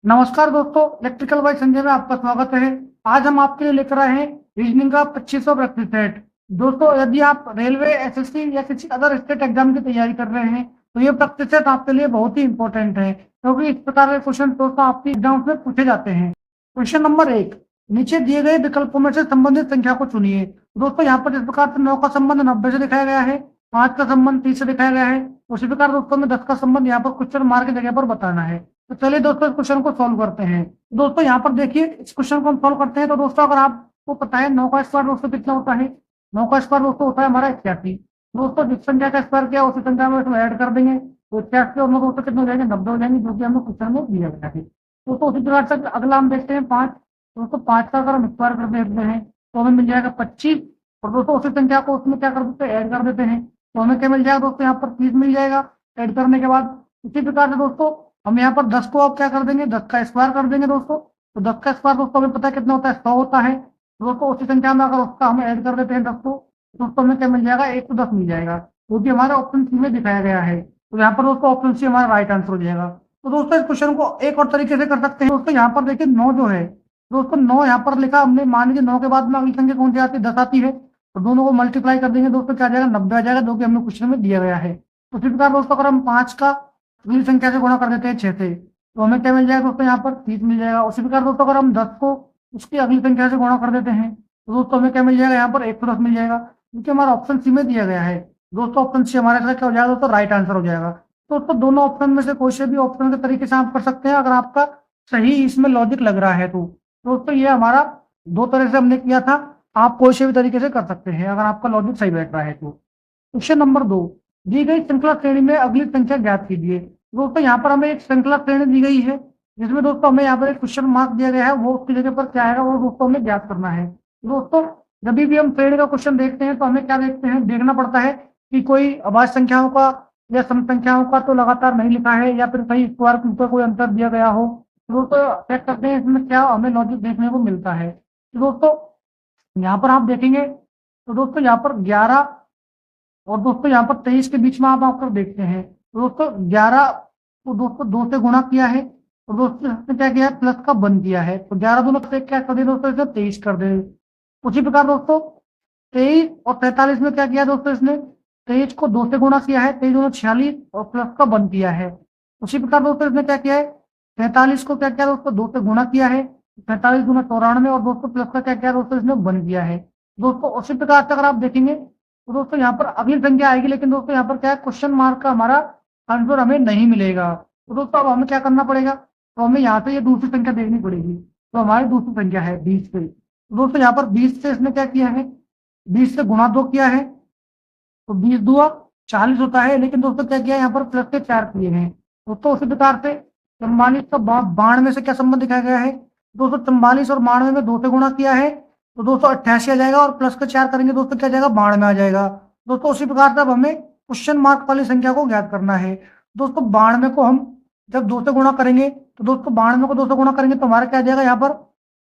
नमस्कार दोस्तों, electrical bye Sanjay में आपका स्वागत है। आज हम आपके लिए लेकर आए हैं रीजनिंग का 2500 प्रैक्टिस सेट। दोस्तों, यदि आप रेलवे, एसएससी या किसी अदर स्टेट एग्जाम की तैयारी कर रहे हैं तो ये प्रैक्टिस सेट आपके लिए बहुत ही इंपॉर्टेंट है, क्योंकि इस प्रकार के क्वेश्चन दोस्तों आपके एग्जाम में पूछे जाते हैं। क्वेश्चन नंबर 1, नीचे दिए गए विकल्पों में से संबंधित संख्या को चुनिए। दोस्तों, यहाँ पर जिस प्रकार से 9 का संबंध 90 से दिखाया गया है, 5 का संबंध 30 से दिखाया गया है, उसी प्रकार दोस्तों में 10 का संबंध यहाँ पर क्वेश्चन मार्क की जगह पर बताना है। तो चलिए दोस्तों, इस क्वेश्चन को सॉल्व करते हैं। दोस्तों, यहाँ पर देखिए, इस क्वेश्चन को हम सॉल्व करते हैं तो दोस्तों अगर आपको पता है 9 का स्क्वायर दोस्तों कितना होता है, 9 का स्क्वायर दोस्तों होता है हमारा 81। दोस्तों, जिस संख्या का स्क्वायर किया उसी संख्या में इसमें ऐड कर देंगे तो 81 और 9 दोस्तों कितने हो जाएंगे, 90 हो जाएंगे, जो कि हमें क्वेश्चन में दिया गया है। दोस्तों, उसी प्रकार से अगला हम देखते हैं 5। दोस्तों, 5 का अगर हम स्क्वायर कर देते हैं तो हमें मिल जाएगा 25। और दोस्तों उसी संख्या को उसमें क्या कर देते हैं, ऐड कर देते हैं, तो हमें क्या मिल जाएगा दोस्तों, यहाँ पर 30 मिल जाएगा ऐड करने के बाद। इसी प्रकार से दोस्तों हम यहाँ पर 10 को आप क्या कर देंगे, 10 का स्क्वायर कर देंगे दोस्तों। तो 10 का स्क्वायर दोस्तों हमें पता है कितना होता है, 100 होता है। दोस्तों उसी संख्या में अगर उसका हम ऐड कर देते हैं 10 को, तो दोस्तों हमें क्या मिल जाएगा, 110 मिल जाएगा, जो कि हमारे ऑप्शन सी में दिखाया गया है। तो यहाँ पर दोस्तों ऑप्शन सी हमारा राइट आंसर हो जाएगा। तो दोस्तों इस क्वेश्चन को एक और तरीके से कर सकते हैं। दोस्तों यहाँ पर देखिए 9 जो है, दोस्तों 9 यहाँ पर लिखा हमने, मान लीजिए 9 के बाद में अगली संख्या कौन सी आती है, 10 आती है। तो दोनों को मल्टीप्लाई कर देंगे दोस्तों, क्या आ जाएगा, 90 आ जाएगा, जो कि हमने क्वेश्चन में दिया गया है। उसी प्रकार दोस्तों अगर हम 5 का अगली संख्या से गुणा कर देते हैं 6 से, तो हमें क्या मिल जाएगा दोस्तों, यहाँ पर 30 मिल जाएगा। उसी प्रकार दोस्तों अगर हम 10 को उसकी अगली संख्या से गुणा कर देते हैं तो दोस्तों हमें क्या मिल जाएगा, यहाँ पर 110 मिल जाएगा, क्योंकि हमारा ऑप्शन सी में दिया गया है। दोस्तों ऑप्शन सी हमारे साथ क्या हो जाएगा दोस्तों, राइट आंसर हो जाएगा। तो दोस्तों दोनों ऑप्शन में से कोई से भी ऑप्शन के तरीके से आप कर सकते हैं, अगर आपका सही इसमें लॉजिक लग रहा है तो। दोस्तों ये हमारा 2 तरह से हमने किया था, आप कोई से भी तरीके से कर सकते हैं अगर आपका लॉजिक सही बैठ रहा है तो। क्वेश्चन नंबर 2, दी गई श्रृंखला श्रेणी में अगली संख्या ज्ञात कीजिए। दोस्तों यहाँ पर हमें एक श्रृंखला श्रेणी दी गई है, जिसमें दोस्तों हमें यहाँ पर एक क्वेश्चन मार्क दिया गया है, वो उसकी जगह पर क्या आएगा वो दोस्तों हमें ज्ञात करना है। दोस्तों जब भी हम श्रेणी का क्वेश्चन देखते हैं तो हमें क्या देखते हैं, देखना पड़ता है कि कोई अभाज्य संख्याओं का या सम संख्याओं का तो लगातार नहीं लिखा है, या फिर कहीं स्क्वायर के ऊपर कोई अंतर दिया गया हो। दोस्तों चेक करते हैं इसमें क्या हमें लॉजिक देखने को मिलता है। दोस्तों यहाँ पर आप देखेंगे तो दोस्तों यहाँ पर 11 और दोस्तों यहाँ पर 23 के बीच में आप आकर देखते हैं। तो दोस्तों 11 को दोस्तों 2 से गुणा किया है और दोस्तों इसने क्या किया है, प्लस का 1 किया है, तो 11 दूना से क्या कर दिया दोस्तों, इसने 23 कर दे। उसी प्रकार दोस्तों 23 और 43 में क्या किया दोस्तों, इसने 23 को 2 से गुणा किया है, 23 दूना 46 और प्लस का 1 किया है। उसी प्रकार दोस्तों इसने क्या किया है, 43 को क्या किया दोस्तों, 2 से गुणा किया है, 45 दूना 94 और दोस्तों प्लस का क्या किया दोस्तों, इसने 1 किया है। दोस्तों उसी प्रकार से अगर आप देखेंगे तो दोस्तों यहाँ पर अगली संख्या आएगी, लेकिन दोस्तों यहाँ पर क्या है, क्वेश्चन मार्क का हमारा आंसर हमें नहीं मिलेगा। तो दोस्तों अब हमें क्या करना पड़ेगा, तो हमें यहाँ से ये दूसरी संख्या देखनी पड़ेगी। तो हमारी दूसरी संख्या है 20 से। तो दोस्तों यहाँ पर 20 से इसने क्या किया है, 20 से गुणा 2 किया है, तो 20 दुआ 40 होता है, लेकिन दोस्तों क्या किया यहाँ पर प्लस के 4 किए हैं। दोस्तों उसी प्रकार से 44 का 92 से क्या संबंध दिखाया गया है, दोस्तों 44 और 92 में 2 से गुणा किया है, तो दोस्तों 88 आ जाएगा, और प्लस का 4 करेंगे दोस्तों क्या जाएगा, 92 आ जाएगा। दोस्तों उसी प्रकार से अब हमें क्वेश्चन मार्क वाली संख्या को ज्ञात करना है। दोस्तों 92 को हम जब 2 से गुणा करेंगे तो दोस्तों 92 को 2 से गुणा करेंगे तो हमारा क्या आ जाएगा, यहाँ पर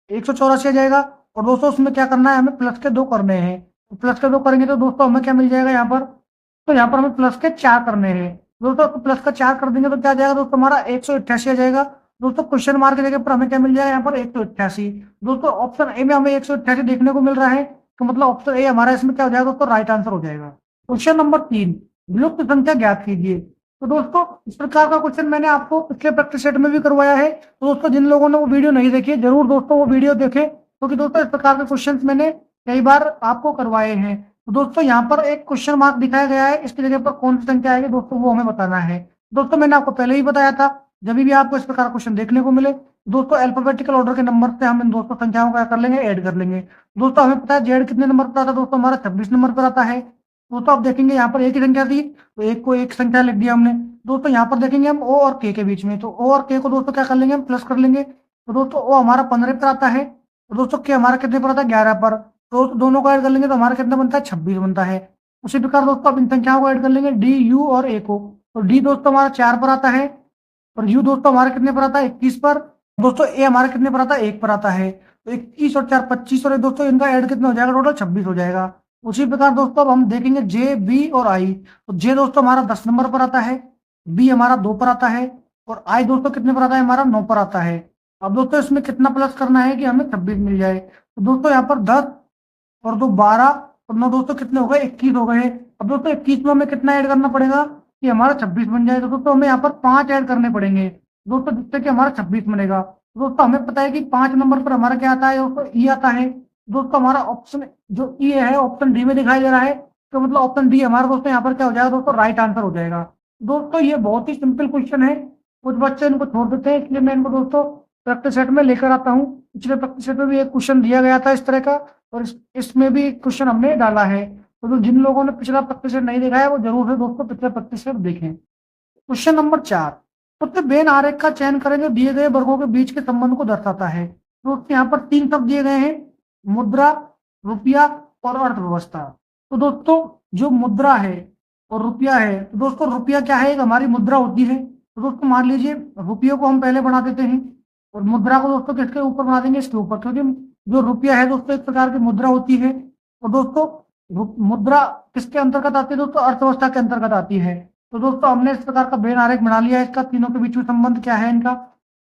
184 आ जाएगा, और दोस्तों उसमें क्या करना है, हमें प्लस के 2 करने हैं। तो प्लस के 2 करेंगे तो दोस्तों हमें क्या मिल जाएगा यहाँ पर, तो यहाँ पर हमें प्लस के 4 करने हैं। दोस्तों तो प्लस का 4 कर देंगे तो क्या आ जाएगा दोस्तों, हमारा 188 आ जाएगा। दोस्तों क्वेश्चन मार्क की जगह पर हमें क्या मिल जाएगा, यहाँ पर 188। दोस्तों ऑप्शन ए में हमें 188 देखने को मिल रहा है, तो मतलब ऑप्शन ए हमारा इसमें क्या हो जाएगा दोस्तों, राइट आंसर हो जाएगा। क्वेश्चन नंबर 3, विलुप्त संख्या ज्ञात कीजिए। तो दोस्तों इस प्रकार का क्वेश्चन मैंने आपको पिछले प्रैक्टिस सेट में भी करवाया है, तो दोस्तों जिन लोगों ने वो वीडियो नहीं देखी है जरूर दोस्तों वो वीडियो देखें, क्योंकि दोस्तों इस प्रकार के क्वेश्चन मैंने कई बार आपको करवाए हैं। तो दोस्तों यहाँ पर एक क्वेश्चन मार्क दिखाया गया है, इसकी जगह पर कौन सी संख्या आएगी दोस्तों वो हमें बताना है। दोस्तों मैंने आपको पहले ही बताया था, जब भी आपको इस प्रकार क्वेश्चन देखने को मिले दोस्तों अल्फाबेटिकल ऑर्डर के नंबर से हम इन दोस्तों संख्याओं का कर लेंगे, ऐड कर लेंगे। दोस्तों हमें पता है जेड कितने नंबर पर आता है दोस्तों, हमारा 26 नंबर पर आता है। दोस्तों आप देखेंगे यहाँ पर एक ही संख्या थी, तो एक को एक संख्या लिख दिया हमने। दोस्तों यहाँ पर देखेंगे हम ओ और के के बीच में, तो ओ और के को दोस्तों क्या कर लेंगे, हम प्लस कर लेंगे। तो दोस्तों ओ हमारा 15 पर आता है, तो दोस्तों के हमारा कितने पर आता है, 11 पर। तो दोनों को ऐड कर लेंगे तो हमारा कितना बनता है, 26 बनता है। उसी प्रकार दोस्तों अब इन संख्याओं को ऐड कर लेंगे, डी यू और ए को। तो डी दोस्तों हमारा 4 पर आता है, और यू दोस्तों हमारे कितने पर आता है, 21 पर। दोस्तों ए हमारे कितने पर आता है, 1 पर आता है। तो 21 और 4 25, और दोस्तों इनका ऐड कितना हो जाएगा, टोटल 26 हो जाएगा। उसी प्रकार दोस्तों अब हम देखेंगे जे, बी और आई। तो जे दोस्तों हमारा 10 नंबर पर आता है, बी हमारा 2 पर आता है, और आई दोस्तों कितने पर आता है, हमारा 9 पर आता है। अब दोस्तों इसमें कितना प्लस करना है कि हमें 26 मिल जाए। तो दोस्तों यहाँ पर 10 और 2 12 और 9 दोस्तों कितने हो गए, 21 हो गए। अब दोस्तों 21 में हमें कितना ऐड करना पड़ेगा कि हमारा 26 बन जाए। तो दोस्तों हमें यहाँ पर 5 ऐड करने पड़ेंगे दोस्तों, जिससे कि हमारा 26 बनेगा। दोस्तों हमें पता है कि 5 नंबर पर हमारा क्या आता है दोस्तों, ई आता है। दोस्तों हमारा ऑप्शन जो ई है ऑप्शन डी में दिखाई दे रहा है, तो मतलब ऑप्शन डी हमारा दोस्तों यहाँ पर क्या हो जाएगा दोस्तों, राइट आंसर हो जाएगा। दोस्तों ये बहुत ही सिंपल क्वेश्चन है, कुछ बच्चे इनको छोड़ देते हैं, इसलिए मैं इनको दोस्तों प्रैक्टिस सेट में लेकर आता हूँ। पिछले प्रैक्टिस सेट में भी एक क्वेश्चन दिया गया था इस तरह का, और इसमें भी क्वेश्चन हमने डाला है। तो जिन लोगों ने पिछला प्रैक्टिस सेट नहीं देखा है वो जरूर से दोस्तों पिछले प्रैक्टिस सेट देखें। क्वेश्चन नंबर 4, तो बेन आरेख का चयन करें जो दिए गए वर्गों के बीच के संबंध को दर्शाता है। तो यहाँ पर 3 शब्द दिए गए हैं, मुद्रा, रुपया और अर्थव्यवस्था। तो दोस्तों जो मुद्रा है और रुपया है, तो दोस्तों रुपया क्या है, एक हमारी मुद्रा होती है। तो दोस्तों मान लीजिए रुपये को हम पहले बना देते हैं और मुद्रा को दोस्तों किसके ऊपर बना देंगे, इसके ऊपर, क्योंकि जो रुपया है दोस्तों एक प्रकार की मुद्रा होती है। और दोस्तों मुद्रा किसके अंतर्गत आती है दोस्तों, अर्थव्यवस्था के अंतर्गत आती है। तो दोस्तों हमने इस प्रकार का बेन आरेख बना लिया है, इसका तीनों के बीच में संबंध क्या है इनका।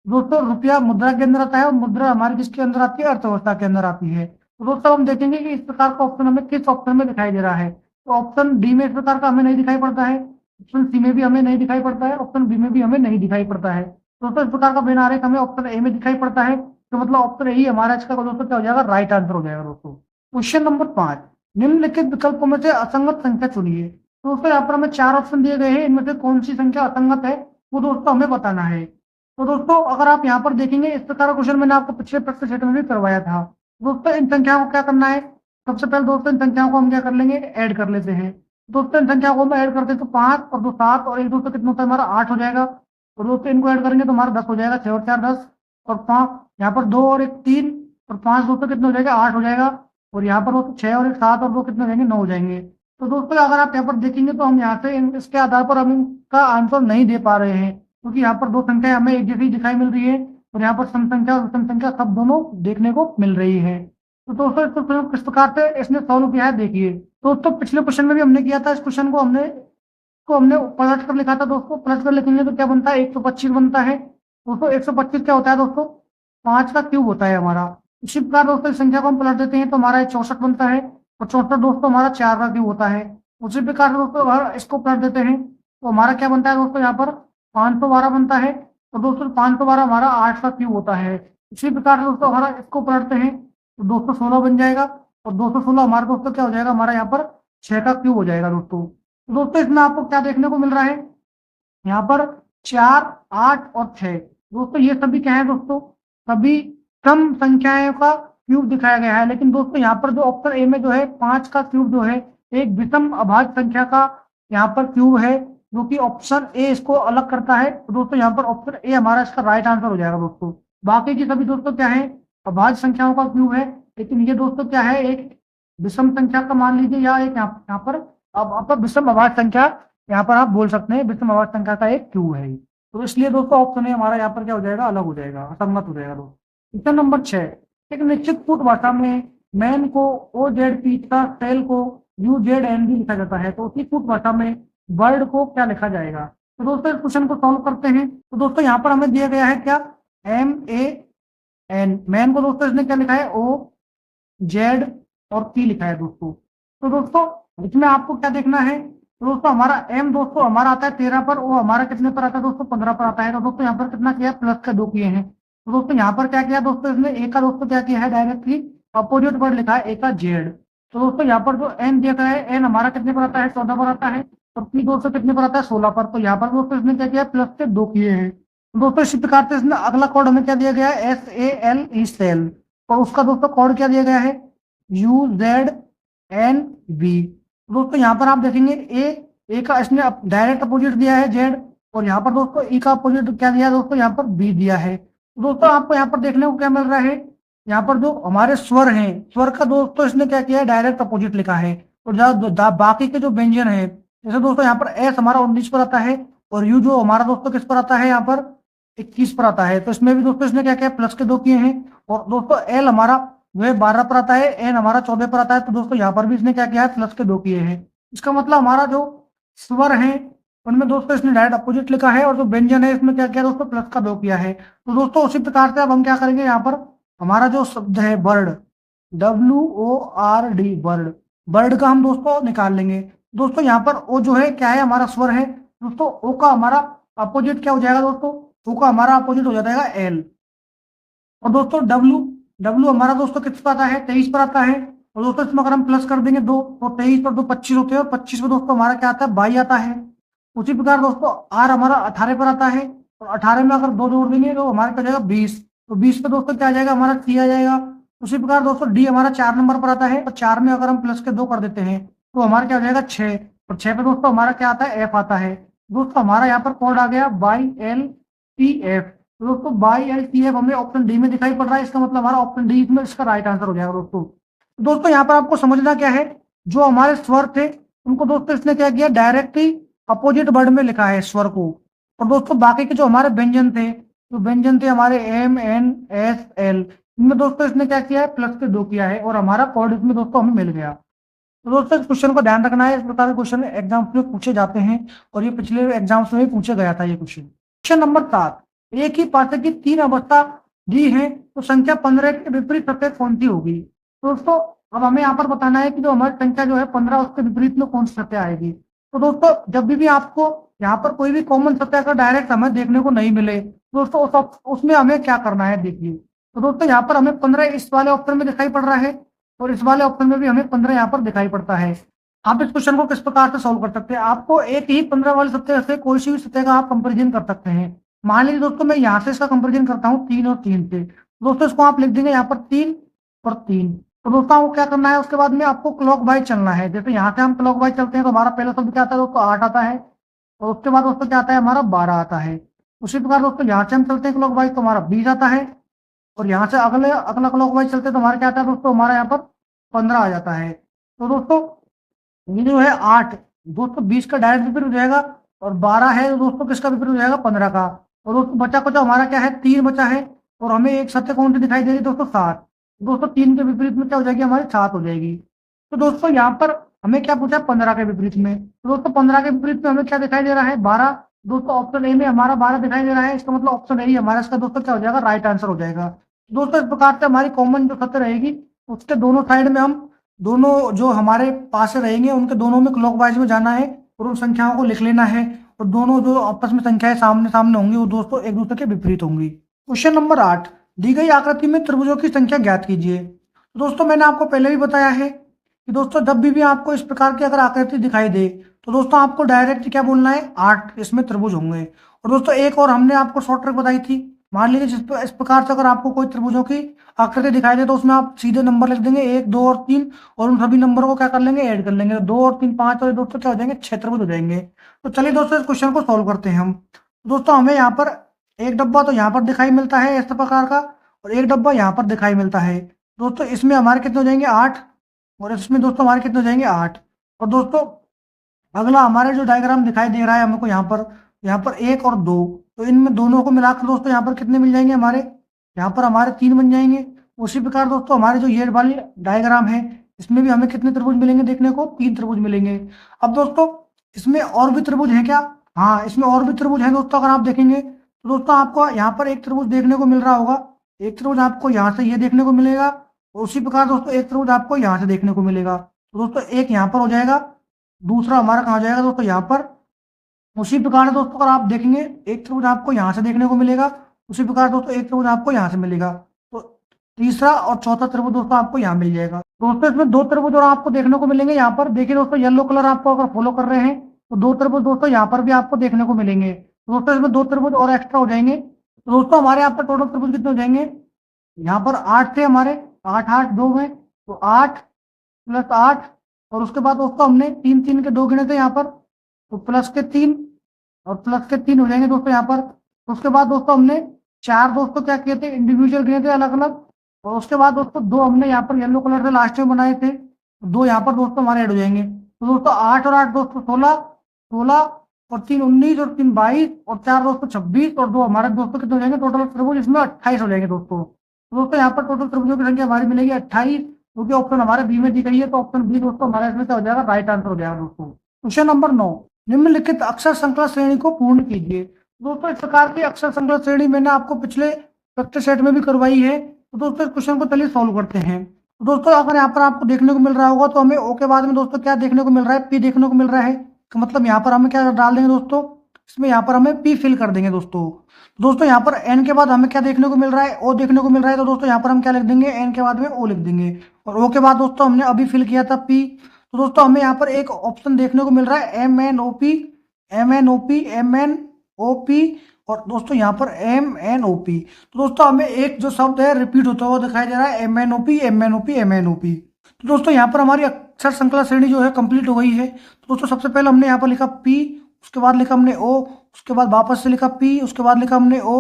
दोस्तों रुपया मुद्रा के अंदर आता है और मुद्रा हमारी किसके अंदर आती है, अर्थव्यवस्था के अंदर आती है। तो दोस्तों हम देखेंगे कि इस प्रकार का ऑप्शन हमें किस ऑप्शन में दिखाई दे रहा है। तो ऑप्शन डी में इस प्रकार का हमें नहीं दिखाई पड़ता है, ऑप्शन सी में भी हमें नहीं दिखाई पड़ता है, ऑप्शन बी में भी हमें नहीं दिखाई पड़ता है। दोस्तों इस प्रकार का बेन आरेख हमें ऑप्शन ए में दिखाई पड़ता है, तो मतलब ऑप्शन ए ही हमारा इसका दोस्तों क्या हो जाएगा, राइट आंसर हो जाएगा दोस्तों। क्वेश्चन नंबर 5, निम्नलिखित विकल्पों में से असंगत संख्या चुनिए। तो दोस्तों यहाँ पर हमें 4 ऑप्शन दिए गए हैं, इनमें से कौन सी संख्या असंगत है वो दोस्तों हमें बताना है। तो दोस्तों अगर आप यहाँ पर देखेंगे, इस प्रकार का क्वेश्चन मैंने आपको पिछले प्रैक्टिस सेट में भी करवाया था। दोस्तों इन संख्याओं को क्या करना है, सबसे पहले दोस्तों इन संख्याओं को हम क्या कर लेंगे, ऐड कर लेते हैं। दोस्तों इन संख्याओं को हम ऐड करते हैं तो 5 और 2 7 और एक दोस्तों कितना होता है हमारा 8 हो जाएगा। और दोस्तों इनको ऐड करेंगे तो हमारा 10 हो जाएगा, 6 और 4 10 और 5, यहाँ पर 2 और 1 3 और 5 दोस्तों कितना हो जाएगा, 8 हो जाएगा। और यहाँ पर दोस्तों 6 और 1 7 और 2 कितने हो जाएंगे, 9 हो जाएंगे। तो दोस्तों अगर आप यहाँ पर देखेंगे तो हम यहाँ से इसके आधार पर हम इनका आंसर नहीं दे पा रहे हैं, क्योंकि यहाँ पर 2 संख्या हमें एक जैसी दिखाई मिल रही है और यहाँ पर सम संख्या और विषम संख्या सब दोनों देखने को मिल रही है। तो दोस्तों इसको किस प्रकार से इसने सॉल्व किया है देखिए। दोस्तों पिछले क्वेश्चन में भी हमने किया था, इस क्वेश्चन को हमने पलट कर लिखा था दोस्तों। पलट कर लिखेंगे तो क्या बनता है, 125 बनता है दोस्तों। 125 क्या होता है दोस्तों, 5 का क्यूब होता है हमारा। इसी प्रकार दोस्तों इस संख्या को हम पलट देते हैं तो हमारा 64 बनता है, और 64 दोस्तों हमारा 4 का क्यूब होता है। उसी प्रकार दोस्तों अगर इसको पलट देते हैं तो हमारा क्या बनता है दोस्तों, यहाँ पर 512 बनता है, और दोस्तों 512 हमारा 8 का क्यूब होता है। इसी प्रकार दोस्तों हमारा इसको पलटते हैं तो 216 बन जाएगा, और 216 हमारा दोस्तों क्या हो जाएगा, हमारा यहाँ पर 6 का क्यूब हो जाएगा दोस्तों। तो दोस्तों इसमें आपको क्या देखने को मिल रहा है, यहाँ पर 4 8 और 6 दोस्तों ये सभी क्या है दोस्तों, सभी सम संख्याओं का क्यूब दिखाया गया है। लेकिन दोस्तों यहाँ पर जो ऑप्शन ए में जो है 5 का क्यूब जो है एक विषम अभाज्य संख्या का यहाँ पर क्यूब है, जो कि ऑप्शन ए इसको अलग करता है। तो दोस्तों यहाँ पर ऑप्शन ए हमारा इसका राइट आंसर हो जाएगा दोस्तों। बाकी की सभी दोस्तों क्या है, अभाज्य संख्याओं का क्यूब है, लेकिन ये दोस्तों क्या है, एक विषम संख्या का मान लीजिए, या एक यहाँ पर अब विषम अभाज्य संख्या यहाँ पर आप बोल सकते हैं, विषम अभाज्य संख्या का एक क्यूब है। तो इसलिए दोस्तों ऑप्शन ए हमारा यहाँ पर क्या हो जाएगा, अलग हो जाएगा, असंगत हो जाएगा दोस्तों। क्वेश्चन नंबर 6, एक निश्चित कूट भाषा में मैन को ओ जेड पी तथा सेल को यू जेड एन भी लिखा जाता है, तो उसी कूट भाषा में वर्ड को क्या लिखा जाएगा। तो दोस्तों इस क्वेश्चन को सॉल्व करते हैं। तो दोस्तों यहाँ पर हमें दिया गया है क्या, MAN, मैन को दोस्तों इसने क्या लिखा है, O Z और P लिखा है दोस्तों। तो दोस्तों इसमें आपको क्या देखना है, तो दोस्तों हमारा M दोस्तों हमारा आता है 13 पर, O हमारा कितने पर आता है दोस्तों, 15 पर आता है। तो दोस्तों यहाँ पर कितना किया, प्लस का 2 किए हैं। तो दोस्तों यहाँ पर क्या किया दोस्तों, इसने A का दोस्तों क्या किया है, डायरेक्टली अपोजिट वर्ड लिखा है, A का Z। तो दोस्तों यहाँ पर जो N दिया गया है, N हमारा कितने पर आता है, 14 पर आता है, और P दोस्तों कितने पर आता है, 16 पर। तो यहाँ पर दोस्तों इसने क्या किया, प्लस के 2 किए हैं। दोस्तों इसी प्रकार से इसमें अगला कोड हमें क्या दिया गया है, SALE सेल, और उसका दोस्तों कोड क्या दिया गया है, UZNB। दोस्तों यहाँ पर आप देखेंगे ए का इसने डायरेक्ट अपोजिट दिया है Z, और यहाँ पर दोस्तों ई का अपोजिट क्या दिया है दोस्तों, यहाँ पर बी दिया है। दोस्तों आपको यहाँ पर देखने को क्या मिल रहा है, यहाँ पर जो हमारे स्वर हैं, स्वर का दोस्तों इसने क्या किया है, डायरेक्ट अपोजिट लिखा है। और बाकी के जो व्यंजन है, जैसे दोस्तों यहाँ पर एस हमारा 19 पर आता है, और यू जो हमारा दोस्तों किस पर आता है, यहाँ पर 21 पर आता है। तो इसमें भी दोस्तों इसने क्या किया, प्लस के 2 किए हैं। और दोस्तों एल हमारा जो है 12 पर आता है, एन हमारा 14 पर आता है। तो दोस्तों यहाँ पर भी इसने क्या किया है, प्लस के 2 किए हैं। इसका मतलब हमारा जो स्वर है उनमें दोस्तों इसने डायरेक्ट अपोजिट लिखा है, और जो व्यंजन है इसमें क्या किया दोस्तों, प्लस का 2 किया है। तो दोस्तों उसी प्रकार से अब हम क्या करेंगे, यहाँ पर हमारा जो शब्द है बर्ड, WORD, बर्ड, बर्ड का हम दोस्तों निकाल लेंगे। दोस्तों यहाँ पर ओ जो है क्या है, हमारा स्वर है दोस्तों। ओ का हमारा अपोजिट क्या हो जाएगा दोस्तों, ओ का हमारा अपोजिट हो जाएगा एल। और दोस्तों डब्लू, डब्लू हमारा दोस्तों किस पर आता है, 23 पर आता है। और दोस्तों इसमें अगर हम प्लस कर देंगे 2, तो 23 पर 2 25 होते हैं, और 25 में दोस्तों हमारा क्या आता है, 22 आता है। उसी प्रकार दोस्तों आर हमारा 18 पर आता है, और 18 में अगर 2 जोड़ देंगे तो हमारा क्या हो जाएगा, 20। तो 20 पे दोस्तों क्या आ जाएगा, हमारा सी आ जाएगा। उसी प्रकार दोस्तों डी हमारा 4 नंबर पर आता है, और 4 में अगर हम प्लस के 2 कर देते हैं तो हमारा क्या हो जाएगा, 6। और 6 पे दोस्तों हमारा क्या आता है, एफ आता है। दोस्तों हमारा यहाँ पर कोड आ गया YLTF। तो दोस्तों YLTF हमें ऑप्शन डी में दिखाई पड़ रहा है, इसका मतलब हमारा ऑप्शन डी इसमें इसका राइट आंसर हो जाएगा दोस्तों। दोस्तों यहाँ पर आपको समझना क्या है, जो हमारे स्वर थे उनको दोस्तों इसने क्या किया, डायरेक्टली अपोजिट वर्ड में लिखा है स्वर को। और दोस्तों बाकी के जो हमारे व्यंजन थे, जो व्यंजन थे हमारे MNSL, इनमें दोस्तों इसने क्या किया है, प्लस के 2 किया है, और हमारा कोड इसमें दोस्तों हमें मिल गया। तो दोस्तों इस क्वेश्चन को ध्यान रखना है, इस प्रकार के क्वेश्चन एग्जाम्स में पूछे जाते हैं, और ये पिछले एग्जाम्स में भी पूछा गया था ये क्वेश्चन। क्वेश्चन नंबर 7, एक ही पात्र की 3 अवस्था दी है, तो संख्या 15 के विपरीत सत्य कौन सी होगी। तो दोस्तों अब हमें यहाँ पर बताना है कि जो हमारी संख्या जो है 15, उसके विपरीत में कौन सी सत्य आएगी। तो दोस्तों जब भी आपको यहाँ पर कोई भी कॉमन सत्य अगर डायरेक्ट हमें देखने को नहीं मिले, दोस्तों उसमें हमें क्या करना है, देखिए। तो दोस्तों यहाँ पर हमें 15 इस वाले ऑप्शन में दिखाई पड़ रहा है, और इस वाले ऑप्शन में भी हमें 15 यहाँ पर दिखाई पड़ता है। आप इस क्वेश्चन को किस प्रकार से सोल्व कर सकते हैं, आपको एक ही 15 वाले सत्य से कोई सी भी सत्य का आप कंपेरिजन कर सकते हैं। मान लीजिए दोस्तों मैं यहाँ से इसका कंपेरिजन करता हूँ 3 और 3 से। दोस्तों इसको आप लिख देंगे यहाँ पर 3 और 3। तो दोस्तों आपको क्या करना है, उसके बाद में आपको क्लॉक वाइज चलना है। जैसे यहाँ से हम क्लॉक वाइज चलते हैं तो हमारा पहला शब्द क्या आता है दोस्तों, 8 आता है, और उसके बाद दोस्तों क्या आता है, हमारा 12 आता है। उसी प्रकार दोस्तों यहाँ से हम चलते हैं क्लॉक वाइज तो हमारा 20 आता है, और यहाँ से अगला क्लॉक वाइज चलते हैं तो हमारा क्या आता है दोस्तों, हमारा यहाँ पर 15 आ जाता है। तो दोस्तों ये जो है 8 दोस्तों 20 का डायरेक्ट विपरीत हो जाएगा, और 12 है तो दोस्तों किसका विपरीत हो जाएगा, 15 का। और दोस्तों बचा कुछ हमारा क्या है, 3 बचा है, और हमें एक सत्य कौन सी दिखाई दे रही है दोस्तों, 7। दोस्तों 3 के विपरीत में क्या हो जाएगी, हमारी 7 हो जाएगी। तो दोस्तों यहाँ पर हमें क्या पूछा है, 15 के विपरीत में। तो दोस्तों 15 के विपरीत में हमें क्या दिखाई दे रहा है, 12। दोस्तों ऑप्शन ए में हमारा 12 दिखाई दे रहा है, इसका मतलब ऑप्शन ए ही हमारा इसका दोस्तों क्या हो जाएगा, राइट आंसर हो जाएगा। दोस्तों इस प्रकार से हमारी कॉमन जो सत्य रहेगी उसके दोनों साइड में हम दोनों जो हमारे पास रहेंगे उनके दोनों में क्लॉकवाइज में जाना है, और उन संख्याओं को लिख लेना है, और दोनों जो आपस में संख्याएं सामने सामने होंगी वो दोस्तों एक दूसरे के विपरीत होंगी। क्वेश्चन नंबर 8, दी गई आकृति में त्रिभुजों की संख्या ज्ञात कीजिए। तो दोस्तों मैंने आपको पहले भी बताया है कि दोस्तों जब भी आपको इस प्रकार की अगर आकृति दिखाई दे तो दोस्तों आपको डायरेक्ट क्या बोलना है, 8 इसमें त्रिभुज होंगे। और दोस्तों एक और हमने आपको शॉर्ट ट्रिक बताई थी, मान लीजिए इस प्रकार से अगर आपको कोई त्रिभुजों की आकृति दिखाई दे तो उसमें आप सीधे नंबर लिख देंगे 1, 2 और 3, और उन सभी नंबरों को क्या कर लेंगे, ऐड कर लेंगे। 2 और 3 5, और दोस्तों क्या हो जाएंगे, 6 त्रिभुज हो जाएंगे। तो चलिए दोस्तों इस क्वेश्चन को सॉल्व करते हैं हम। दोस्तों हमें यहाँ पर एक डब्बा तो यहाँ पर दिखाई मिलता है इस प्रकार का, और एक डब्बा यहाँ पर दिखाई मिलता है। दोस्तों इसमें हमारे कितने हो जाएंगे, 8, और इसमें दोस्तों हमारे कितने हो जाएंगे, 8। और दोस्तों अगला हमारे जो डायग्राम दिखाई दे रहा है हमको यहाँ पर 1 और 2, तो इनमें दोनों को मिलाकर दोस्तों यहाँ पर कितने मिल जाएंगे हमारे, यहाँ पर हमारे 3 बन जाएंगे। उसी प्रकार दोस्तों हमारे जो ये वाली डायग्राम है इसमें भी हमें कितने त्रिभुज मिलेंगे, देखने को 3 त्रिभुज मिलेंगे। अब दोस्तों इसमें और भी त्रिभुज हैं क्या, हाँ इसमें और भी त्रिभुज हैं दोस्तों। अगर आप देखेंगे तो दोस्तों आपको यहाँ पर एक त्रिभुज देखने को मिल रहा होगा, एक त्रिभुज आपको यहाँ से ये देखने को मिलेगा, और उसी प्रकार दोस्तों एक त्रिभुज आपको यहाँ से देखने को मिलेगा। तो दोस्तों एक यहाँ पर हो जाएगा, दूसरा हमारा कहाँ जाएगा दोस्तों, यहाँ पर। उसी प्रकार दोस्तों अगर आप देखेंगे एक त्रिभुज आपको यहाँ से देखने को मिलेगा, उसी प्रकार दोस्तों एक त्रिभुज आपको यहाँ से मिलेगा, तो तीसरा और चौथा त्रिभुज दोस्तों आपको यहाँ मिल जाएगा। दोस्तों इसमें 2 त्रिभुज और आपको देखने को मिलेंगे। यहाँ पर देखिए दोस्तों येलो कलर आपको अगर फॉलो कर रहे हैं तो 2 त्रिभुज दोस्तों यहाँ पर भी आपको देखने को मिलेंगे। दोस्तों इसमें 2 त्रिभुज और एक्स्ट्रा हो जाएंगे। तो दोस्तों हमारे यहाँ पर टोटल त्रिभुज कितने हो जाएंगे, यहाँ पर 8 थे हमारे, 8 8 2 में, तो 8 + 8, और उसके बाद दोस्तों हमने 3 3 के 2 गिने थे यहाँ पर, तो प्लस के 3 और प्लस के 3 हो जाएंगे दोस्तों यहाँ पर। उसके बाद दोस्तों हमने 4 दोस्तों क्या किए थे, इंडिविजुअल गिने थे अलग अलग, और उसके बाद दोस्तों 2 हमने यहाँ पर येलो कलर से लास्ट में बनाए थे, 2 यहाँ पर दोस्तों हमारे ऐड हो जाएंगे। तो दोस्तों 8 और 8 दोस्तों 16, 16 और 3 19 और 3 22 और 4 दोस्तों 26, और 2 हमारे दोस्तों कितने हो जाएंगे, टोटल त्रिभुज इसमें 28 हो जाएंगे दोस्तों। तो दोस्तों यहाँ पर टोटल त्रिभुजों की संख्या हमारी मिलेगी 28, क्योंकि ऑप्शन हमारे बी में दी गई है, तो ऑप्शन बी दोस्तों हमारा इसमें क्या हो जाएगा, राइट आंसर हो जाएगा दोस्तों। क्वेश्चन नंबर 9, निम्नलिखित अक्षर श्रृंखला श्रेणी को पूर्ण कीजिए। दोस्तों, इस प्रकार की अक्षर श्रृंखला श्रेणी मैंने आपको पिछले प्रैक्टिस सेट में भी करवाई है। तो दोस्तों, इस क्वेश्चन को चलिए सॉल्व करते हैं। तो दोस्तों, अगर यहाँ पर आपको देखने को मिल रहा होगा तो हमें ओ के बाद में दोस्तों क्या देखने को मिल रहा है, पी देखने को मिल रहा है। तो मतलब यहाँ पर हमें क्या डाल देंगे दोस्तों, इसमें यहाँ पर हमें पी फिल कर देंगे दोस्तों यहाँ पर एन के बाद हमें क्या देखने को मिल रहा है, ओ देखने को मिल रहा है। तो दोस्तों यहाँ पर हम क्या लिख देंगे, एन के बाद में ओ लिख देंगे। और ओ के बाद दोस्तों हमने अभी फिल किया था पी। तो दोस्तों हमें यहाँ पर एक ऑप्शन देखने को मिल रहा है M N O P, M N O P, M N O P, और दोस्तों यहाँ पर एम एन ओ पी। तो दोस्तों हमें एक जो शब्द है रिपीट होता हुआ दिखाई दे रहा है, M N O P, M N O P, M N O P. तो दोस्तों यहाँ पर हमारी अक्षर श्रृंखला श्रेणी जो है कंप्लीट हो गई है। तो दोस्तों सबसे पहले हमने यहाँ पर लिखा पी, उसके बाद लिखा हमने ओ, उसके बाद वापस से लिखा पी, उसके बाद लिखा हमने ओ,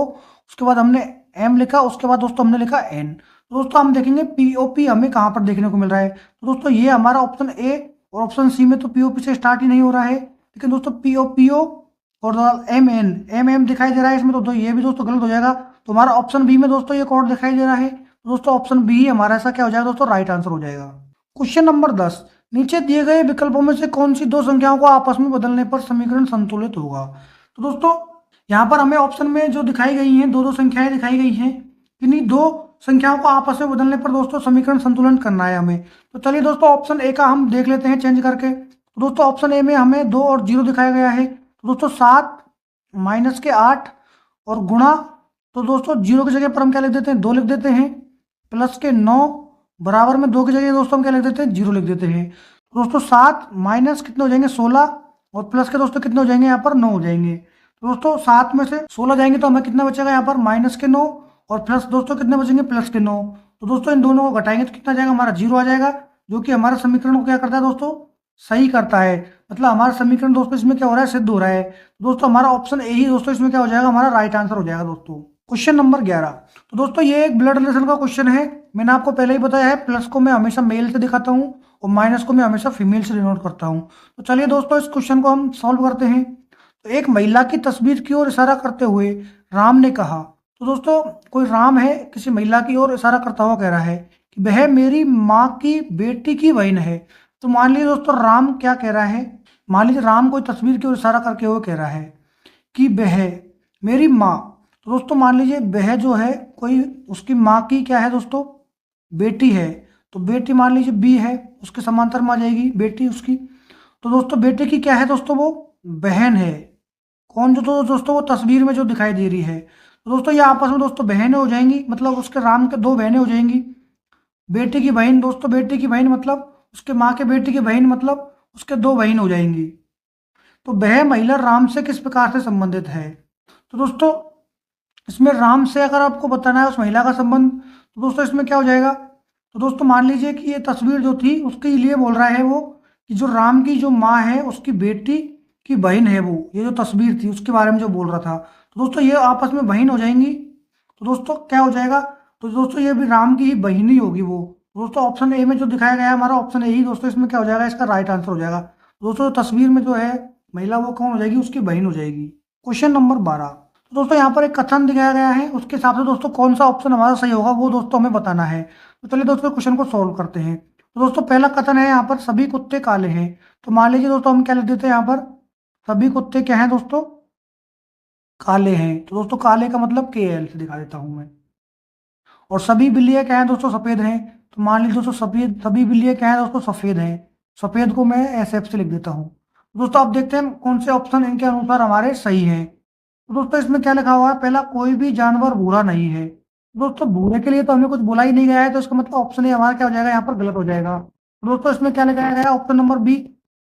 उसके बाद हमने एम लिखा, उसके बाद दोस्तों हमने लिखा एन। तो दोस्तों हम देखेंगे पीओपी हमें कहाँ पर देखने को मिल रहा है। तो दोस्तों ये हमारा ऑप्शन ए, और ऑप्शन सी में तो पीओपी से स्टार्ट ही नहीं हो रहा है, लेकिन दोस्तों पीओ और एम एम दिखाई दे रहा है इसमें, तो ये भी दोस्तों गलत हो जाएगा। तो हमारा ऑप्शन बी में दोस्तों ये कोड दिखाई दे रहा है। तो दोस्तों ऑप्शन बी हमारा ऐसा क्या हो जाएगा दोस्तों, राइट आंसर हो जाएगा। क्वेश्चन नंबर 10, नीचे दिए गए विकल्पों में से कौन सी दो संख्याओं को आपस में बदलने पर समीकरण संतुलित होगा। तो दोस्तों यहाँ पर हमें ऑप्शन में जो दिखाई गई हैं, दो संख्याएं दिखाई गई हैं, इन्हीं दो संख्याओं को आपस में बदलने पर दोस्तों समीकरण संतुलन करना है हमें। तो चलिए दोस्तों ऑप्शन ए का हम देख लेते हैं चेंज करके। तो दोस्तों ऑप्शन ए में हमें 2 और 0 दिखाया गया है। तो दोस्तों 7 माइनस के 8 और गुणा, तो दोस्तों 0 की जगह पर हम क्या लिख देते हैं, 2 लिख देते हैं, प्लस के 9 बराबर में 2 की जगह दोस्तों हम क्या लिख देते हैं, 0 लिख देते हैं। तो दोस्तों 7 माइनस कितने हो जाएंगे, 16, और प्लस के दोस्तों कितने हो जाएंगे, यहाँ पर 9 हो जाएंगे। तो दोस्तों 7 में से 16 जाएंगे तो हमें कितना बचेगा, यहाँ पर माइनस के 9, और प्लस दोस्तों कितने बचेंगे, प्लस के 9। तो दोस्तों इन दोनों को घटाएंगे तो कितना जाएगा, हमारा 0 आ जाएगा, जो कि हमारा समीकरण को क्या करता है दोस्तों, सही करता है। मतलब हमारा समीकरण दोस्तों इसमें क्या हो रहा है, सिद्ध हो रहा है। तो दोस्तों हमारा ऑप्शन ए ही दोस्तों इसमें क्या हो जाएगा, हमारा राइट आंसर हो जाएगा दोस्तों। क्वेश्चन नंबर 11, तो दोस्तों ये एक ब्लड रिलेशन का क्वेश्चन है। मैंने आपको पहले ही बताया है, प्लस को मैं हमेशा मेल से दिखाता हूँ और माइनस को मैं हमेशा फीमेल से डिनोट करता हूँ। तो चलिए दोस्तों इस क्वेश्चन को हम सॉल्व करते हैं। तो एक महिला की तस्वीर की ओर इशारा करते हुए राम ने कहा। तो दोस्तों कोई राम है, किसी महिला की ओर इशारा करता हुआ कह रहा है कि वह मेरी माँ की बेटी की बहन है। तो मान लीजिए दोस्तों राम क्या कह रहा है, मान लीजिए राम कोई तस्वीर की ओर इशारा करके हुए कह रहा है कि वह मेरी माँ। तो दोस्तों मान लीजिए वह जो है कोई उसकी माँ की क्या है दोस्तों, बेटी है। तो बेटी मान लीजिए बी है, उसके समांतर में आ जाएगी बेटी उसकी। तो दोस्तों बेटे की क्या है दोस्तों, वो बहन है। कौन जो तो दोस्तों वो तस्वीर में जो दिखाई दे रही है। तो दोस्तों ये आपस में दोस्तों बहनें हो जाएंगी, मतलब उसके राम के 2 बहनें हो जाएंगी। बेटे की बहन दोस्तों, बेटे की बहन मतलब उसके माँ के बेटी की बहन, मतलब उसके 2 बहन हो जाएंगी। तो वह महिला राम से किस प्रकार से संबंधित है। तो दोस्तों इसमें राम से अगर आपको बताना है उस महिला का संबंध, तो दोस्तों इसमें क्या हो जाएगा। तो दोस्तों मान लीजिए कि ये तस्वीर जो थी उसके लिए बोल रहा है वो कि जो राम की जो माँ है उसकी बेटी की बहन है वो, ये जो तस्वीर थी उसके बारे में जो बोल रहा था। तो दोस्तों ये आपस में बहन हो जाएंगी। तो दोस्तों क्या हो जाएगा, तो दोस्तों ये भी राम की ही बहन ही होगी वो। दोस्तों ऑप्शन ए में जो दिखाया गया है हमारा ऑप्शन ए ही दोस्तों इसमें क्या हो जाएगा, इसका राइट आंसर हो जाएगा। दोस्तों तस्वीर में जो है महिला वो कौन हो जाएगी, उसकी बहन हो जाएगी। क्वेश्चन नंबर 12, तो दोस्तों यहाँ पर एक कथन दिखाया गया है, उसके हिसाब से दोस्तों कौन सा ऑप्शन हमारा सही होगा वो दोस्तों हमें बताना है। तो चलिए दोस्तों क्वेश्चन को सॉल्व करते हैं। तो दोस्तों पहला कथन है यहाँ पर सभी कुत्ते काले हैं। तो मान लीजिए दोस्तों हम क्या लिख देते हैं, यहाँ पर सभी कुत्ते क्या हैं दोस्तों, काले हैं। तो दोस्तों काले का मतलब के एल से दिखा देता हूँ मैं। और सभी बिल्लियाँ क्या हैं दोस्तों, सफ़ेद हैं। तो मान लीजिए दोस्तों सभी बिल्लियाँ क्या हैं दोस्तों, सफ़ेद हैं। सफ़ेद को मैं एस एफ से लिख देता हूँ। दोस्तों आप देखते हैं कौन से ऑप्शन इनके अनुसार हमारे सही हैं। तो दोस्तों इसमें क्या लिखा हुआ है, पहला कोई भी जानवर भूरा नहीं है। दोस्तों भूरे के लिए तो हमें कुछ बोला ही नहीं गया है, तो इसका मतलब ऑप्शन ए हमारा क्या हो जाएगा, यहाँ पर गलत हो जाएगा। तो दोस्तों इसमें क्या लिखा गया है, ऑप्शन नंबर बी,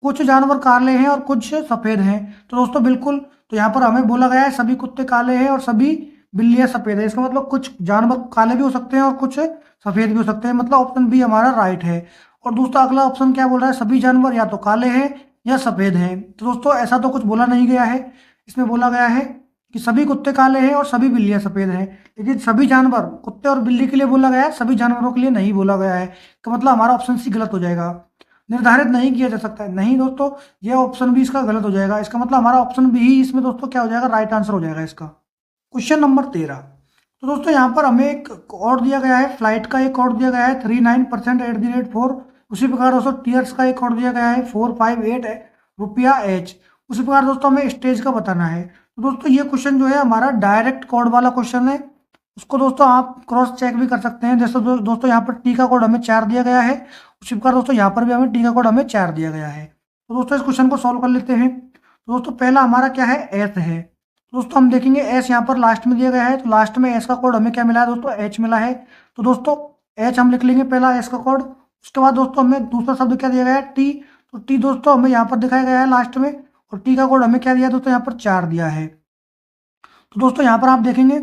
कुछ जानवर काले हैं और कुछ सफेद हैं। तो दोस्तों बिल्कुल, तो यहाँ पर हमें बोला गया है सभी कुत्ते काले हैं और सभी बिल्लियां सफेद है। इसका मतलब कुछ जानवर काले भी हो सकते हैं और कुछ सफेद भी हो सकते हैं, मतलब ऑप्शन बी हमारा राइट है। और दूसरा अगला ऑप्शन क्या बोल रहा है, सभी जानवर या तो काले हैं या सफेद हैं। तो दोस्तों ऐसा तो कुछ बोला नहीं गया है, इसमें बोला गया है कि सभी कुत्ते काले हैं और सभी बिल्लियां सफेद हैं। लेकिन सभी जानवर कुत्ते और बिल्ली के लिए बोला गया है, सभी जानवरों के लिए नहीं बोला गया है। तो मतलब हमारा ऑप्शन सी गलत हो जाएगा, निर्धारित नहीं किया जा सकता है। नहीं दोस्तों, ये ऑप्शन भी इसका गलत हो जाएगा। इसका मतलब हमारा ऑप्शन बी ही इसमें दोस्तों क्या हो जाएगा, राइट आंसर हो जाएगा इसका। क्वेश्चन नंबर 13, तो दोस्तों यहाँ पर हमें एक कोड दिया गया है, फ्लाइट का एक कोड दिया गया है 39% @ 4। उसी प्रकार दोस्तों टीयर्स का एक कोड दिया गया है 458 रुपया एच। उसी प्रकार दोस्तों हमें स्टेज का बताना है। तो दोस्तों ये क्वेश्चन जो है हमारा डायरेक्ट कोड वाला क्वेश्चन है, उसको दोस्तों आप क्रॉस चेक भी कर सकते हैं। जैसे दोस्तों यहाँ पर टी का कोड हमें 4 दिया गया है, उसी प्रकार दोस्तों यहाँ पर भी हमें टी का कोड हमें 4 दिया गया है। तो दोस्तों इस क्वेश्चन को सॉल्व कर लेते हैं। तो दोस्तों पहला हमारा क्या है, एस है। तो दोस्तों हम देखेंगे एस यहाँ पर लास्ट में दिया गया है, तो लास्ट में एस का कोड हमें क्या मिला है दोस्तों, एच मिला है। तो दोस्तों एच हम लिख लेंगे पहला एस का कोड। उसके बाद दोस्तों हमें दूसरा शब्द क्या दिया गया है, टी। तो टी दोस्तों हमें यहाँ पर दिखाया गया है लास्ट में, और टी का कोड हमें क्या दिया दोस्तों, यहाँ पर 4 दिया है। तो दोस्तों यहाँ पर आप देखेंगे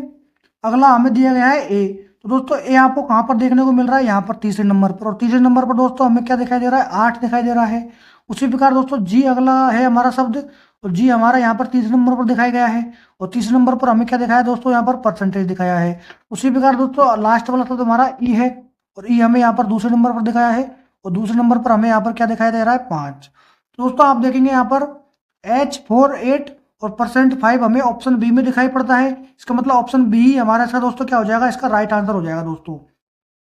अगला हमें दिया गया है ए। तो दोस्तों ए आपको कहाँ पर देखने को मिल रहा है, यहाँ पर तीसरे नंबर पर, और तीसरे नंबर पर दोस्तों हमें क्या दिखाई दे रहा है, 8 दिखाई दे रहा है। उसी प्रकार दोस्तों जी अगला है हमारा शब्द, और जी हमारा यहाँ पर तीसरे नंबर पर दिखाया गया है, और तीसरे नंबर पर हमें क्या दिखाया है दोस्तों, यहाँ पर परसेंटेज दिखाया है। उसी प्रकार दोस्तों लास्ट वाला शब्द हमारा ई है, और ई हमें यहाँ पर दूसरे नंबर पर दिखाया है, और दूसरे नंबर पर हमें यहाँ पर क्या दिखाई दे रहा है, 5। तो दोस्तों आप देखेंगे यहाँ पर H48 और %5 हमें ऑप्शन बी में दिखाई पड़ता है। इसका मतलब ऑप्शन बी ही हमारा इसका दोस्तों क्या हो जाएगा, इसका राइट आंसर हो जाएगा दोस्तों।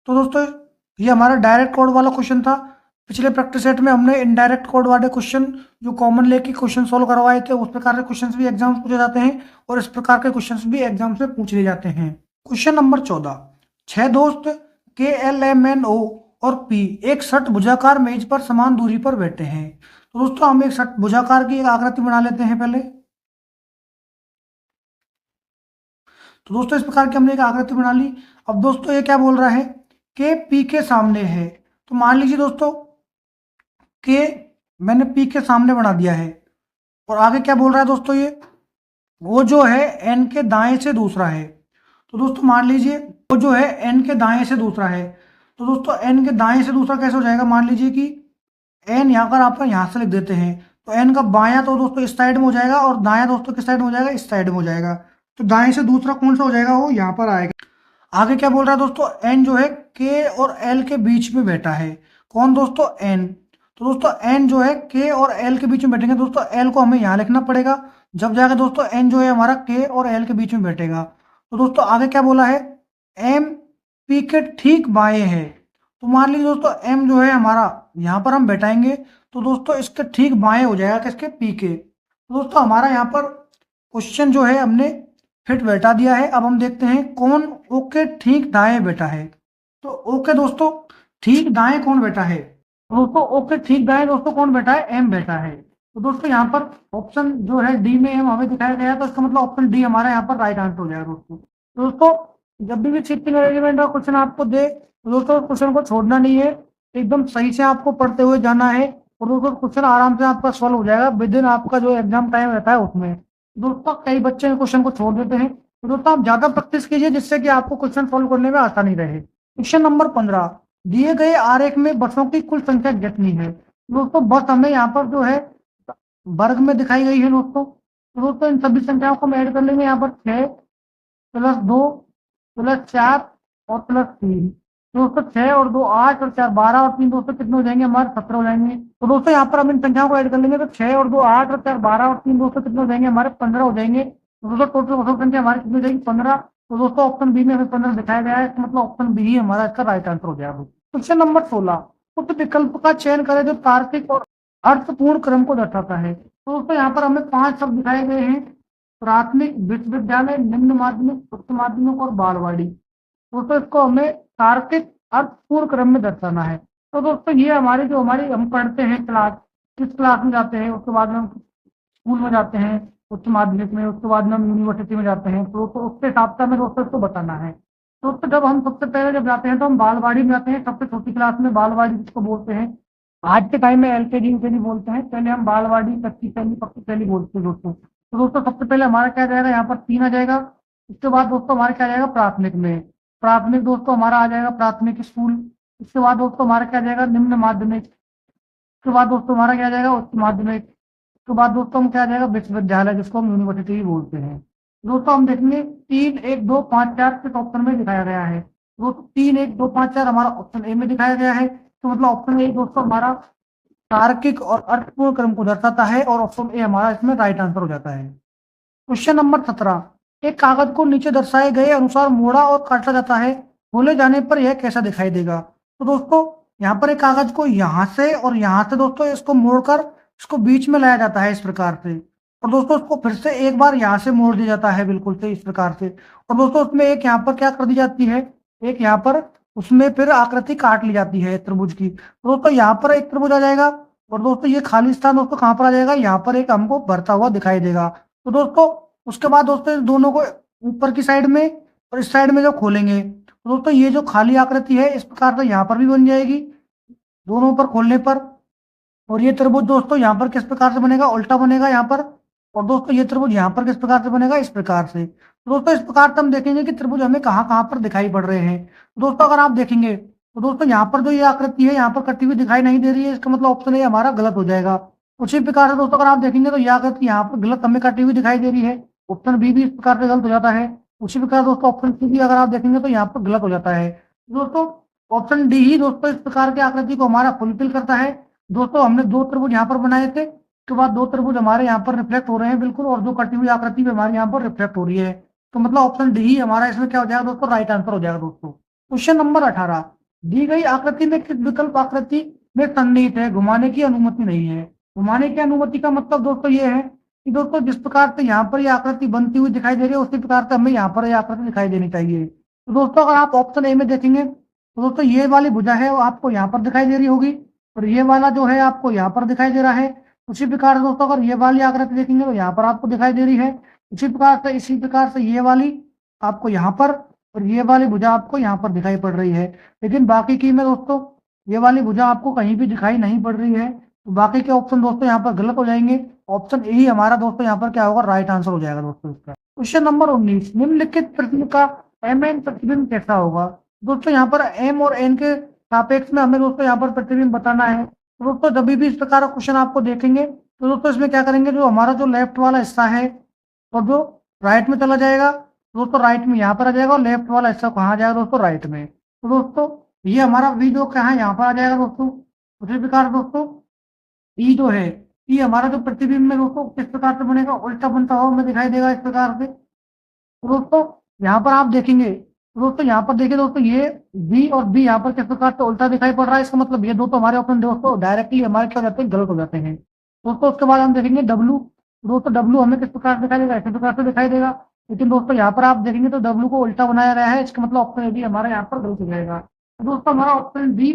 तो दोस्तों ये हमारा डायरेक्ट कोड वाला क्वेश्चन था। पिछले प्रैक्टिस सेट में हमने इनडायरेक्ट कोड वाले क्वेश्चन जो कॉमन लेके क्वेश्चन सोल्व करवाए थे, उस प्रकार के क्वेश्चन भी एग्जाम में पूछे जाते हैं, और इस प्रकार के क्वेश्चन भी एग्जाम से पूछ लिए जाते हैं। क्वेश्चन नंबर 14, 6 दोस्त KLMNO और P एक षटभुजाकार मेज पर समान दूरी पर बैठे हैं। तो दोस्तों हम एक षटभुजाकार की एक आकृति बना लेते हैं पहले। तो दोस्तों इस प्रकार की हमने एक आकृति बना ली। अब दोस्तों ये क्या बोल रहा है कि पी के सामने है। तो मान लीजिए दोस्तों कि मैंने पी के सामने बना दिया है, और आगे क्या बोल रहा है दोस्तों, ये वो जो है एन के दाएं से दूसरा है। तो दोस्तों मान लीजिए वो जो है एन के दाएं से दूसरा है। तो दोस्तों एन के दाएं से दूसरा कैसे हो जाएगा, मान लीजिए कि एन यहाँ पर आप यहाँ से लिख देते हैं, तो एन का बायां तो दोस्तों इस साइड में हो जाएगा, और दायां दोस्तों किस साइड में हो जाएगा, इस साइड में हो जाएगा। तो दाएं से दूसरा कौन सा हो जाएगा, वो यहाँ पर आएगा। आगे क्या बोल रहा है दोस्तों, एन जो है के और एल के बीच में बैठा है। कौन दोस्तों, एन। तो दोस्तों एन जो है के और एल के बीच में बैठेंगे। दोस्तों एल को हमें यहाँ लिखना पड़ेगा, जब जाकर दोस्तों एन जो है हमारा के और एल के बीच में बैठेगा। तो दोस्तों आगे क्या बोला है, एम पी के ठीक बाएं है। तो मान लीजिए दोस्तों एम जो है हमारा यहाँ पर हम बैठाएंगे, तो दोस्तों इसके ठीक बाएं हो जाएगा किसके, पी के। तो दोस्तों हमारा यहाँ पर क्वेश्चन जो है हमने फिट बैठा दिया है। अब हम देखते हैं कौन ओ के ठीक दाएं बैठा है। तो ओ के दोस्तों ठीक दाएं कौन बैठा है, दोस्तों ओ के ठीक दाएं दोस्तों कौन बैठा है, एम बैठा है। तो दोस्तों यहाँ पर ऑप्शन जो है डी में एम हमें दिखाया गया है, तो इसका मतलब ऑप्शन डी हमारा यहाँ पर राइट आंसर हो जाएगा दोस्तों। दोस्तों जब भी शिफ्टिंग अरेंजमेंट का क्वेश्चन आपको दे, तो दोस्तों क्वेश्चन को छोड़ना नहीं है, एकदम सही से आपको पढ़ते हुए जाना है, और दोस्तों क्वेश्चन आराम से आपका सॉल्व हो जाएगा विद इन आपका जो एग्जाम टाइम रहता है उसमें। दोस्तों कई बच्चे क्वेश्चन को छोड़ देते हैं, तो दोस्तों आप ज्यादा प्रैक्टिस कीजिए जिससे कि आपको क्वेश्चन सॉल्व करने में आसानी रहे। क्वेश्चन नंबर 15, दिए गए आरेख में बसों की कुल संख्या कितनी है। दोस्तों बस हमें यहाँ पर जो है वर्ग में दिखाई गई है दोस्तों। तो दोस्तों इन सभी संख्याओं को हम ऐड कर लेंगे, यहाँ पर 6 + 2 + 4 और +3। दोस्तों 6 और 2 8 और 4 12 और 3 दोस्तों कितने हो जाएंगे, हमारे 17 हो जाएंगे। तो दोस्तों यहाँ पर हम इन संख्याओं को ऐड कर लेंगे, तो 6 और 2 8 और 4 12 और 3 दोस्तों कितने हो जाएंगे, हमारे 15 हो जाएंगे। तो दोस्तों टोटल वसुल संख्या हमारी कितनी हो जाएगी, 15। तो दोस्तों ऑप्शन बी में हमें 15 दिखाया गया है, मतलब ऑप्शन बी ही हमारा इसका राइट आंसर हो जाएगा। क्वेश्चन नंबर 16, उस विकल्प का चयन करें जो तार्किक और अर्थपूर्ण क्रम को दर्शाता है। तो दोस्तों यहाँ पर हमें 5 शब्द दिखाए गए हैं, प्राथमिक, विश्वविद्यालय, निम्न माध्यमिक, उच्च माध्यमिक और बालवाड़ी। दोस्तों इसको हमें तार्किक अर्थपूर्ण क्रम में दर्शाना है। तो दोस्तों ये हमारी जो हमारी हम पढ़ते हैं क्लास, किस क्लास में जाते हैं, उसके बाद में हम स्कूल में जाते हैं उच्च माध्यमिक में, उसके बाद में हम यूनिवर्सिटी में जाते हैं, तो उसके हिसाब से हमें दोस्तों इसको बताना है। दोस्तों जब हम सबसे पहले जब जाते हैं तो हम बालवाड़ी में जाते हैं, सबसे छोटी क्लास में बालवाड़ी जिसको बोलते हैं, आज के टाइम में एलकेजी यूकेजी बोलते हैं, पहले हम बालवाड़ी, कच्ची पहली, पक्की पहली बोलते हैं दोस्तों। तो दोस्तों सबसे पहले हमारा क्या जाएगा, यहाँ पर 3 आ जाएगा। उसके बाद दोस्तों हमारा क्या जाएगा, प्राथमिक में, प्राथमिक दोस्तों हमारा आ जाएगा प्राथमिक स्कूल। इसके बाद दोस्तों हमारा क्या जाएगा, निम्न माध्यमिक। उसके बाद दोस्तों हमारा क्या जाएगा, उच्च माध्यमिक। उसके बाद दोस्तों हम क्या जाएगा, विश्वविद्यालय जिसको हम यूनिवर्सिटी भी बोलते हैं। दोस्तों हम देखेंगे 3 1 2 5 4 किस ऑप्शन में दिखाया गया है। दोस्तों 3 1 2 5 4 हमारा ऑप्शन ए में दिखाया गया है, तो मतलब ऑप्शन ए दोस्तों हमारा तार्किक और अर्थपूर्ण क्रम को दर्शाता है, और ऑप्शन ए हमारा इसमें राइट आंसर हो जाता है। क्वेश्चन नंबर 17, एक कागज को नीचे दर्शाए गए अनुसार मोड़ा और काटा जाता है, खोले जाने पर यह कैसा दिखाई देगा। तो दोस्तों यहाँ पर एक कागज को यहाँ से और यहाँ से दोस्तों इसको मोड़कर इसको बीच में लाया जाता है इस प्रकार से। और दोस्तों उसको फिर से एक बार यहाँ से मोड़ दिया जाता है बिल्कुल से इस प्रकार से। और दोस्तों उसमें एक यहाँ पर क्या कर दी जाती है, एक यहाँ पर उसमें फिर आकृति काट ली जाती है त्रिभुज की। तो दोस्तों यहाँ पर एक त्रिभुज आ जाएगा और दोस्तों ये खाली स्थान दोस्तों कहाँ पर आ जाएगा, यहाँ पर एक हमको भरता हुआ दिखाई देगा। तो दोस्तों उसके बाद दोस्तों इन दोनों को ऊपर की साइड में और इस साइड में जो खोलेंगे तो दोस्तों ये जो खाली आकृति है इस प्रकार से यहाँ पर भी बन जाएगी दोनों पर खोलने पर। और ये त्रिभुज दोस्तों यहाँ पर किस प्रकार से बनेगा, उल्टा बनेगा यहाँ पर। और दोस्तों ये त्रिभुज यहाँ पर किस प्रकार से बनेगा, इस प्रकार से। तो दोस्तों इस प्रकार से हम देखेंगे कि त्रिभुज हमें कहाँ कहाँ पर दिखाई पड़ रहे हैं। तो दोस्तों अगर आप देखेंगे तो दोस्तों यहाँ पर जो ये आकृति है यहाँ पर कटी हुई दिखाई नहीं दे रही है, इसका मतलब ऑप्शन ए हमारा गलत हो जाएगा। उसी प्रकार से दोस्तों अगर आप देखेंगे तो ये आकृति यहाँ पर गलत हमें कटी हुई दिखाई दे रही है, ऑप्शन बी भी इस प्रकार से गलत हो जाता है। उसी प्रकार दोस्तों ऑप्शन सी भी अगर आप देखेंगे तो यहाँ पर गलत हो जाता है। दोस्तों ऑप्शन डी ही दोस्तों इस प्रकार की आकृति को हमारा फुलफिल करता है। दोस्तों हमने दो त्रिभुज यहाँ पर बनाए थे, उसके बाद दो त्रिभुज हमारे यहाँ पर रिफ्लेक्ट हो रहे हैं बिल्कुल, और जो कटी हुई आकृति भी हमारे यहाँ पर रिफ्लेक्ट हो रही है। तो मतलब ऑप्शन डी ही हमारा इसमें क्या हो जाएगा दोस्तों, राइट आंसर हो जाएगा दोस्तों। क्वेश्चन नंबर 18, दी गई आकृति में किस विकल्प आकृति में सन्निहित है, घुमाने की अनुमति नहीं है। घुमाने की अनुमति का मतलब दोस्तों ये है कि दोस्तों जिस प्रकार से यहाँ पर ये आकृति बनती हुई दिखाई दे रही है उसी प्रकार से हमें यहाँ पर ये आकृति दिखाई देनी चाहिए। तो दोस्तों अगर आप ऑप्शन ए में देखेंगे तो दोस्तों ये वाली भुजा है वो आपको यहाँ पर दिखाई दे रही होगी और ये वाला जो है आपको यहाँ पर दिखाई दे रहा है। उसी प्रकार से दोस्तों अगर ये वाली आकृति देखेंगे तो यहाँ पर आपको दिखाई दे रही है। इसी प्रकार से ये वाली आपको यहाँ पर और ये वाली भुजा आपको यहाँ पर दिखाई पड़ रही है। लेकिन बाकी की में दोस्तों ये वाली भुजा आपको कहीं भी दिखाई नहीं पड़ रही है, तो बाकी के ऑप्शन दोस्तों यहाँ पर गलत हो जाएंगे। ऑप्शन ए ही हमारा दोस्तों यहाँ पर क्या होगा, राइट आंसर हो जाएगा दोस्तों इसका। क्वेश्चन नंबर 19, निम्नलिखित प्रश्न का एम एन प्रतिबिंब कैसा होगा। दोस्तों यहाँ पर एम और एन के सापेक्ष में हमें दोस्तों यहाँ पर प्रतिबिंब बताना है। तो दोस्तों जब भी इस प्रकार का क्वेश्चन आपको देखेंगे तो दोस्तों इसमें क्या करेंगे, जो हमारा जो लेफ्ट वाला हिस्सा है और जो राइट में चला जाएगा दोस्तों, राइट में यहाँ पर आ जाएगा और लेफ्ट वाला हिस्सा कहाँ आ जाएगा दोस्तों, राइट में। तो दोस्तों ये हमारा वी जो कहाँ यहाँ पर आ जाएगा दोस्तों। उसी प्रकार दोस्तों ई जो है, ई हमारा जो प्रतिबिंब में दोस्तों किस प्रकार से बनेगा, उल्टा बनता हुआ हमें दिखाई देगा इस प्रकार से। तो दोस्तों यहाँ पर आप देखेंगे दोस्तों, यहाँ पर देखिए दोस्तों ये बी और बी यहाँ पर किस प्रकार से उल्टा दिखाई पड़ रहा है, इसका मतलब ये दोस्तों हमारे ऑप्शन दोस्तों डायरेक्टली हमारे क्या हो जाते हैं, गलत हो जाते हैं दोस्तों। उसके बाद हम देखेंगे डब्लू, दोस्तों डब्लू हमें किस प्रकार से दिखाई देगा, इसी प्रकार से दिखाई देगा। लेकिन दोस्तों यहाँ पर आप देखेंगे तो डब्लू को उल्टा बनाया गया है, इसका मतलब ऑप्शन ए बी हमारा यहाँ पर गलत हो जाएगा। तो दोस्तों हमारा ऑप्शन बी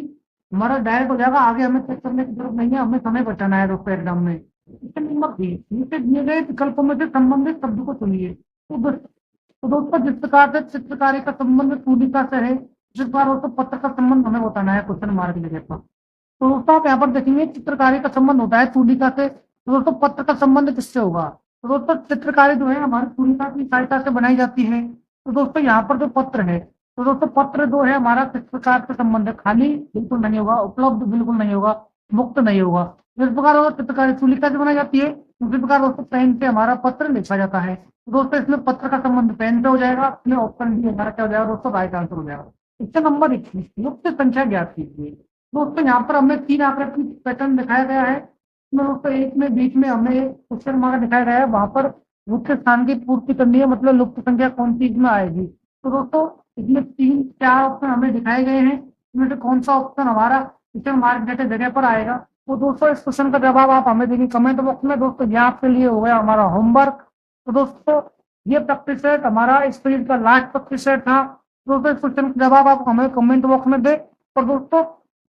हमारा डायरेक्ट हो जाएगा, आगे हमें चेक करने की जरूरत नहीं है, हमें समय बचाना है दोस्तों एग्जाम में। क्वेश्चन नंबर 20, नीचे दिए गए विकल्पों में से संबंधित शब्द को चुनिए। तो दोस्तों जिस प्रकार से चित्रकारी का संबंध तूलिका से है, जिस बार दोस्तों पत्र का संबंध हमें बताना है क्वेश्चन मार्क की जगह पर। तो दोस्तों आप यहाँ पर देखेंगे चित्रकारी का संबंध होता है तूलिका से, तो दोस्तों पत्र का संबंध किससे होगा। तो दोस्तों चित्रकारी जो है हमारी तूलिका की सहायता से बनाई जाती है। तो दोस्तों यहाँ पर जो पत्र है तो दोस्तों पत्र जो है हमारा किस प्रकार से संबंध है, खाली बिल्कुल नहीं होगा, उपलब्ध बिल्कुल नहीं होगा, मुक्त नहीं होगा। जिस प्रकार चित्रकारी तूलिका से बनाई जाती है उसी प्रकार दोस्तों पेन से हमारा पत्र लिखा जाता है। तो दोस्तों इसमें पत्र का संबंध पेन से हो जाएगा, इसमें ऑप्शन डी हमारा क्या हो जाएगा दोस्तों, राइट आंसर हो जाएगा। क्वेश्चन नंबर 21, मुक्त संख्या ज्ञात कीजिए। दोस्तों यहाँ पर हमें 3 आकृति पैटर्न दिखाया गया है, इसमें दोस्तों एक में बीच में हमें क्वेश्चन मार्क दिखाया गया है, वहां पर मुख्य स्थान की पूर्ति करनी है, मतलब लुप्त संख्या कौन सी इसमें आएगी। तो दोस्तों इसमें 3-4 ऑप्शन हमें दिखाए गए हैं, इसमें से कौन सा ऑप्शन हमारा क्वेश्चन मार्क जैसे जगह पर आएगा। तो दोस्तों इस क्वेश्चन का जवाब आप हमें देंगे कमेंट बॉक्स में। दोस्तों ये आपके लिए हो गया हमारा होमवर्क। तो दोस्तों ये प्रैक्टिस सेट हमारा इस पीरियड का लास्ट प्रैक्टिस सेट था। दोस्तों इस क्वेश्चन का जवाब आप हमें कमेंट बॉक्स में दे। और दोस्तों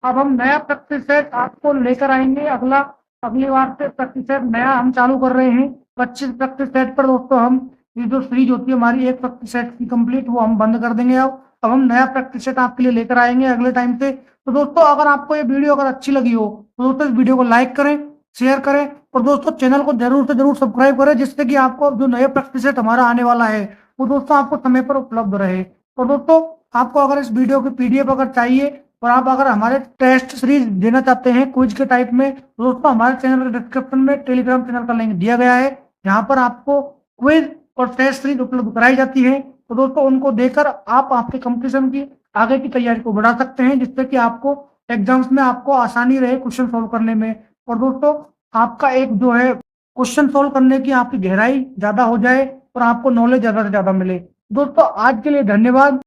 अब हम नया प्रैक्टिस सेट आपको लेकर आएंगे, अगली बार से प्रैक्टिस सेट नया हम चालू कर रहे हैं 25 प्रैक्टिस सेट पर। दोस्तों हम ये जो सीरीज होती है हमारी एक प्रैक्टिस सेट की कंप्लीट, वो हम बंद कर देंगे। अब हम नया प्रैक्टिस सेट आपके लिए लेकर आएंगे अगले टाइम से। तो दोस्तों अगर आपको ये वीडियो अगर अच्छी लगी हो तो दोस्तों इस वीडियो को लाइक करें, शेयर करें और दोस्तों चैनल को जरूर से जरूर सब्सक्राइब करें, जिससे कि आपको जो नए प्रैक्टिस सेट हमारा आने वाला है वो दोस्तों आपको समय पर उपलब्ध रहे। और दोस्तों आपको अगर इस वीडियो की पीडीएफ अगर चाहिए और आप अगर हमारे टेस्ट सीरीज देना चाहते हैं क्विज के टाइप में, तो दोस्तों हमारे चैनल के डिस्क्रिप्शन में टेलीग्राम चैनल का लिंक दिया गया है, जहाँ पर आपको क्विज और टेस्ट सीरीज उपलब्ध कराई जाती है। तो दोस्तों उनको देकर आप आपके कंपटीशन की आगे की तैयारी को बढ़ा सकते हैं, जिससे कि आपको एग्जाम्स में आपको आसानी रहे क्वेश्चन सोल्व करने में। और दोस्तों आपका एक जो है क्वेश्चन सोल्व करने की आपकी गहराई ज्यादा हो जाए और आपको नॉलेज ज्यादा से ज्यादा मिले। दोस्तों आज के लिए धन्यवाद।